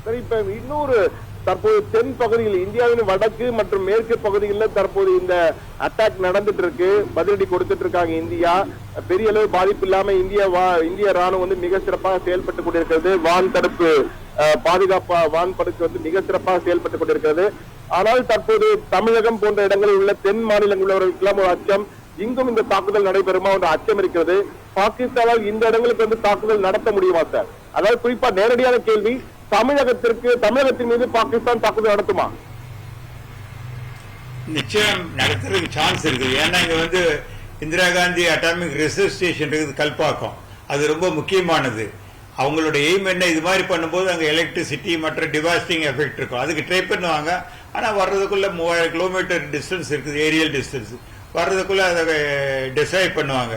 சரி, இப்ப இன்னொரு தற்போது தென் பகுதியில் இந்தியாவின் வடக்கு மற்றும் மேற்கு பகுதிகளில் தற்போது இந்த அட்டாக் நடந்துட்டு இருக்கு. பதிலடி கொடுத்துட்டு இருக்காங்க இந்தியா. பெரிய அளவு பாதிப்பு இல்லாம இந்திய ராணுவம் வந்து மிக சிறப்பாக செயல்பட்டு கொண்டிருக்கிறது. வான் தடுப்பு பாதுகாப்பு வான் படுக்கு வந்து மிக சிறப்பாக செயல்பட்டு கொண்டிருக்கிறது. ஆனால் தற்போது தமிழகம் போன்ற இடங்களில் உள்ள தென் மாநிலங்களில் உள்ளவர்களுக்கெல்லாம் ஒரு அச்சம், இங்கும் இந்த தாக்குதல் நடைபெறுமா என்ற அச்சம் இருக்கிறது. பாகிஸ்தானால் இந்த இடங்களுக்கு வந்து தாக்குதல் நடத்த முடியுமா சார்? அதாவது குறிப்பா நேரடியான கேள்வி, தமிழகத்தின் மீது பாகிஸ்தான் தாக்குதல் நடத்துமா? நிச்சயம் நடத்துறதுக்கு சான்ஸ் இருக்குது. ஏன்னா இங்க வந்து Indira Gandhi atomic research station இருக்குது கல்பாக்கம். அது ரொம்ப முக்கியமானது. அவங்களோட எய்ம் என்ன, இது மாதிரி பண்ணும்போது அங்கே எலக்ட்ரிசிட்டி மற்ற டிவாஸ்டிங் எஃபெக்ட் இருக்கும். அதுக்கு ட்ரை பண்ணுவாங்க. ஆனால் வர்றதுக்குள்ள 3000 கிலோமீட்டர் டிஸ்டன்ஸ் இருக்குது, ஏரியல் டிஸ்டன்ஸ். வர்றதுக்குள்ள அதை டிசைட் பண்ணுவாங்க.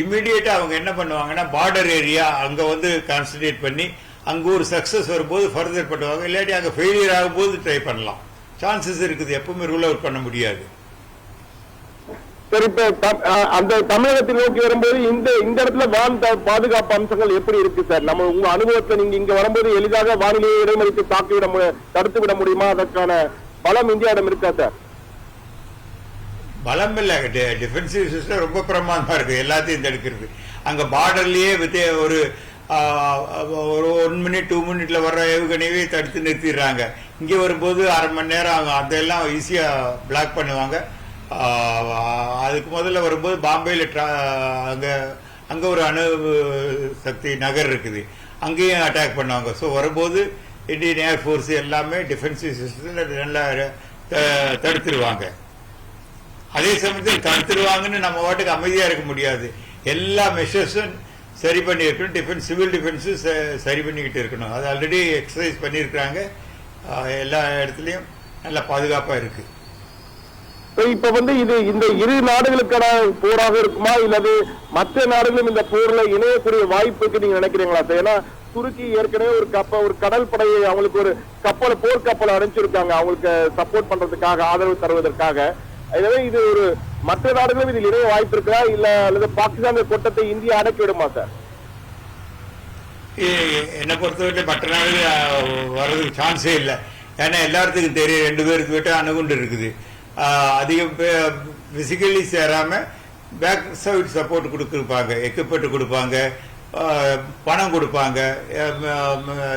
இம்மிடியேட்டா அவங்க என்ன பண்ணுவாங்கன்னா பார்டர் ஏரியா அங்கே வந்து கான்சன்ட்ரேட் பண்ணி அங்கே ஒரு சக்சஸ் வரும்போது ஃபர்தர் பண்ணுவாங்க. இல்லாட்டி அங்கே ஃபெயிலியர் ஆகும்போது ட்ரை பண்ணலாம். சான்சஸ் இருக்குது. எப்பவுமே ரூல் அவுட் பண்ண முடியாது. சரி, இப்ப அந்த தமிழகத்தில் நோக்கி வரும்போது இந்த இடத்துல வான் பாதுகாப்பு அம்சங்கள் எப்படி இருக்கு சார்? நம்ம உங்க அனுபவத்துல நீங்க இங்க வரும்போது எளிதாக வானிலையை இடைமறித்து தடுத்து விட முடியுமா? அதற்கான பலம் இந்தியாவிடம் இருக்கா சார்? பலம் இல்ல, டிஃபென்சிவ் சிஸ்டம் ரொம்ப பிரமாதமா இருக்கு. எல்லாத்தையும் தடுக்கிறது. அங்க பார்டர்லயே ஒரு 1 மினிட் 2 மினிட்ல வர்ற ஏவுகணையே தடுத்து நிறுத்திடுறாங்க. இங்க வரும்போது அரை மணி நேரம் ஆகும். அதெல்லாம் ஈஸியா பிளாக் பண்ணுவாங்க. அதுக்கு முதல்ல வரும்போது பாம்பேல அங்க ஒரு அணு சக்தி நகர் இருக்குது, அங்கேயும் அட்டாக் பண்ணுவாங்க. ஸோ வரும்போது இந்தியன் ஏர்ஃபோர்ஸ் எல்லாமே டிஃபென்சிவ் சிஸ்டத்தில் நல்லா தடுத்துருவாங்க. அதே சமயத்தில் தடுத்துருவாங்கன்னு நம்ம வாட்டுக்கு அமைதியா இருக்க முடியாது. எல்லா மெஷர்ஸும் சரி பண்ணியிருக்கணும். சிவில் டிஃபென்ஸும் சரி பண்ணிக்கிட்டு இருக்கணும். அது ஆல்ரெடி எக்ஸசைஸ் பண்ணியிருக்கிறாங்க. எல்லா இடத்துலையும் நல்ல பாதுகாப்பா இருக்கு. இப்ப வந்து இது இந்த இரு நாடுகளுக்கான போராக இருக்குமா, இல்லது மற்ற நாடுகளும் இந்த போர்ல இணையக்கூடிய வாய்ப்பு இருக்கு நீங்க நினைக்கிறீங்களா சார்? ஏன்னா துருக்கி ஏற்கனவே ஒரு கடல் படையை அவங்களுக்கு ஒரு போர் கப்பலை அனுப்பிச்சிருக்காங்க, அவங்களுக்கு சப்போர்ட் பண்றதுக்காக, ஆதரவு தருவதற்காக. எனவே இது ஒரு மற்ற நாடுகளும் இதில் இணைய வாய்ப்பு இருக்கா, இல்ல அல்லது பாகிஸ்தான் கொட்டத்தை இந்தியா அடக்கி விடுமா சார்? என்னை பொறுத்தவரை மற்ற நாடுகள் வர்றதுக்கு சான்ஸே இல்லை. ஏன்னா எல்லாத்துக்கும் தெரியும் 2 பேருக்கு விட்டு அணுகுண்டு இருக்குது. அதிகம் பிசிக்கலி சேராம பேக் சைட் சப்போர்ட் கொடுப்பாங்க, எக்யூப்மெண்ட் கொடுப்பாங்க, பணம் கொடுப்பாங்க,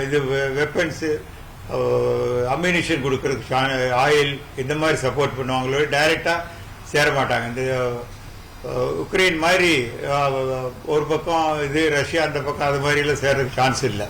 இது வெப்பன்ஸ் அம்யூனிஷன் கொடுக்கறதுக்கு ஆயில் இந்த மாதிரி சப்போர்ட் பண்ணுவாங்களோ. டைரக்டா சேர மாட்டாங்க. இந்த உக்ரைன் மாதிரி ஒரு பக்கம் இது ரஷ்யா, அந்த பக்கம் அது மாதிரி எல்லாம் சேர்றதுக்கு சான்ஸ் இல்லை.